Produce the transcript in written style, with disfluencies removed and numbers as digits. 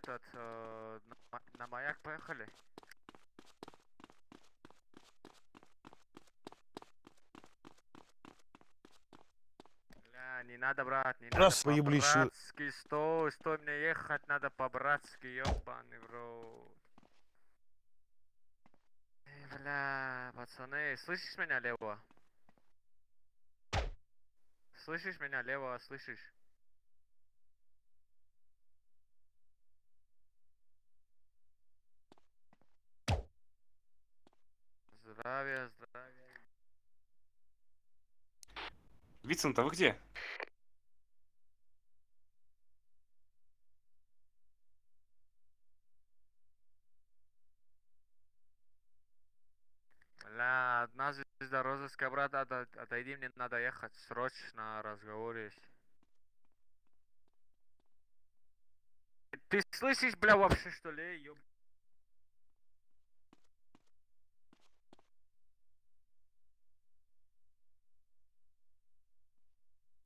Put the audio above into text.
поехали на маяк, поехали. Бля, не надо, брат, не надо. Раз выеблищу. По-братски, стой, мне ехать надо по-братски, ёбаный в рот. Бля, пацаны, слышишь меня, Лева? Слышишь меня, Лева, слышишь? Здравия, здравия. Вицин, а вы где? Бля, одна звезда розыска, брат, отойди, мне надо ехать, срочно разговор есть. Ты слышишь, бля, вообще, что ли, ёб...